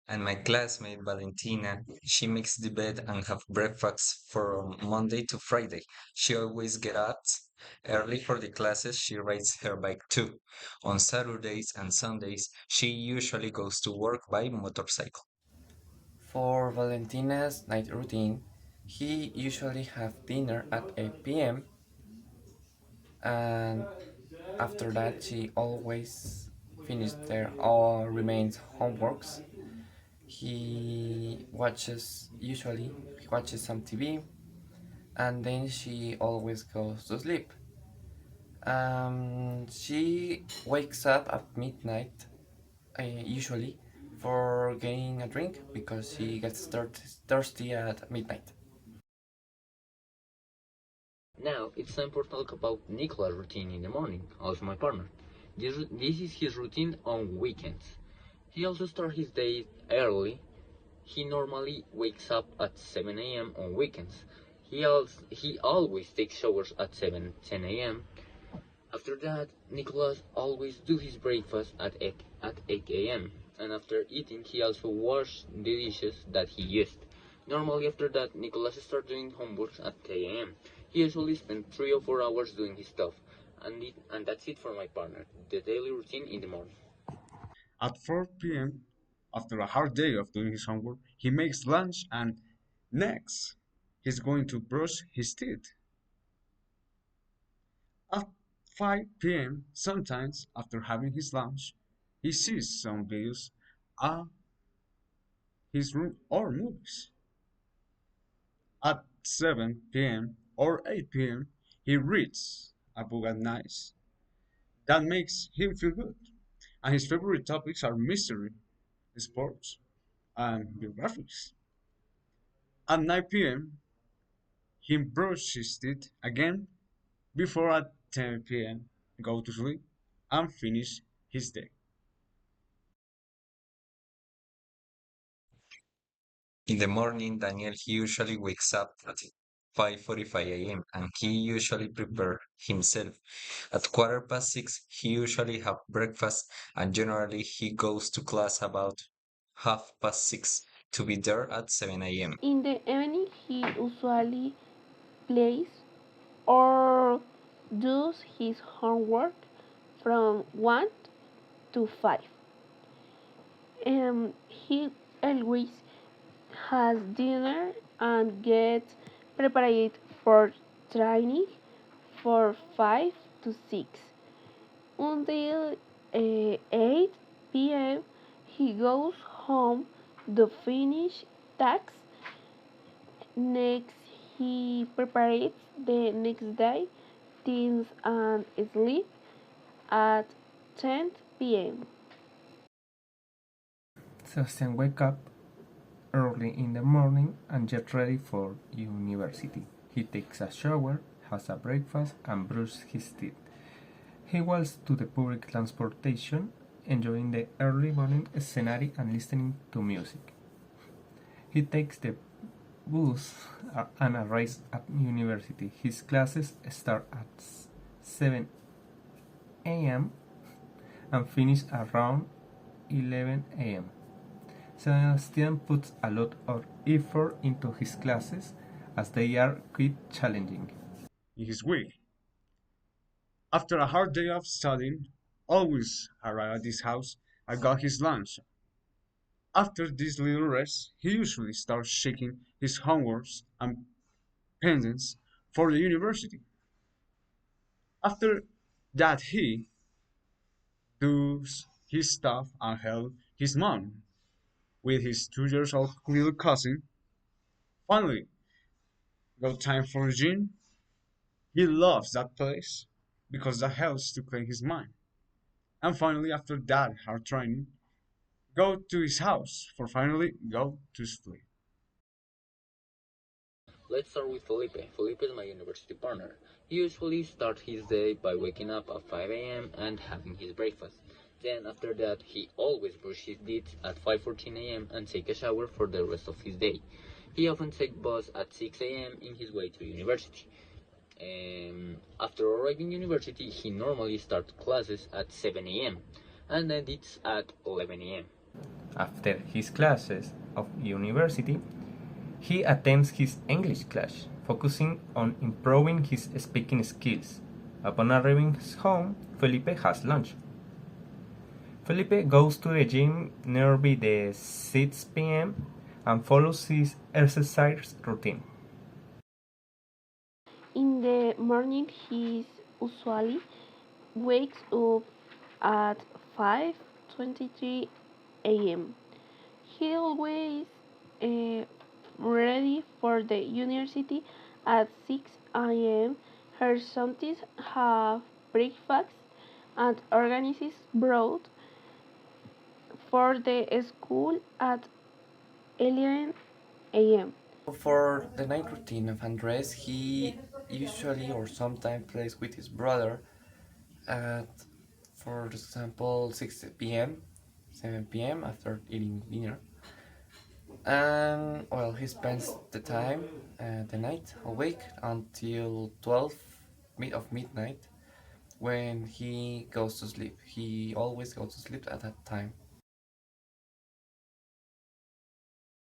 And my classmate Valentina, she makes the bed and have breakfast from Monday to Friday. She always get up early for the classes. She rides her bike too. On Saturdays and Sundays, she usually goes to work by motorcycle. For Valentina's night routine, he usually have dinner at 8 p.m. and after that she always finishes their or remains homeworks. He watches some TV and then she always goes to sleep. She wakes up at midnight, usually, for getting a drink because she gets thirsty at midnight. Now it's time for talk about Nicolas' routine in the morning, also my partner. This is his routine on weekends. He also starts his day early. He normally wakes up at 7 a.m. on weekends. He always takes showers at 7:10 a.m. After that, Nicholas always do his breakfast at 8 a.m. And after eating, he also washes the dishes that he used. Normally after that, Nicholas starts doing homework at 10 a.m. He usually spends 3 or 4 hours doing his stuff. And that's it for my partner, the daily routine in the morning. At 4 p.m., after a hard day of doing his homework, he makes lunch and next, he's going to brush his teeth. At 5 p.m., sometimes after having his lunch, he sees some videos at his room or movies. At 7 p.m. or 8 p.m., he reads a book at night that makes him feel good. And his favorite topics are mystery, sports, and biographies. At 9 p.m., he brushes his teeth again before at 10 p.m. go to sleep and finish his day. In the morning, Daniel he usually wakes up at 5:45 a.m. and he usually prepare himself. At 6:15, he usually have breakfast and generally he goes to class about 6:30 to be there at 7 a.m. In the evening, he usually plays or does his homework from 1 to 5. He always has dinner and gets prepared for training for 5 to 6. Until 8 p.m., he goes home to finish tasks. Next, he prepares the next day, things and sleep at 10 p.m. Sebastian wake up early in the morning and get ready for university. He takes a shower, has a breakfast, and brushes his teeth. He walks to the public transportation, enjoying the early morning scenery and listening to music. He takes the bus and arrives at university. His classes start at 7 a.m. and finish around 11 a.m. Sebastian puts a lot of effort into his classes as they are quite challenging. In his week, after a hard day of studying, always arrive at his house and got his lunch. After this little rest, he usually starts checking his homeworks and pendants for the university. After that, he does his stuff and help his mom with his 2 years old little cousin. Finally, got time for the gym. He loves that place because that helps to clear his mind. And finally, after that hard training, go to his house for finally go to sleep. Let's start with Felipe. Felipe is my university partner. He usually starts his day by waking up at 5 a.m. and having his breakfast. Then after that, he always brushes his teeth at 5:14 a.m. and take a shower for the rest of his day. He often takes bus at 6 a.m. in his way to university. After arriving university, he normally starts classes at 7 a.m. and then it's at 11 a.m. After his classes of university, he attends his English class, focusing on improving his speaking skills. Upon arriving home, Felipe has lunch. Felipe goes to the gym nearby the 6 p.m. and follows his exercise routine. In the morning, he usually wakes up at 5:23 a.m. He always uh, ready for the university at 6 a.m. Her scientists have breakfast and organizes broad for the school at 11 a.m. For the night routine of Andres, he usually or sometimes plays with his brother at, for example, 6 p.m., 7 p.m. after eating dinner. And well, he spends the time, the night awake until 12 of midnight when he goes to sleep. He always goes to sleep at that time.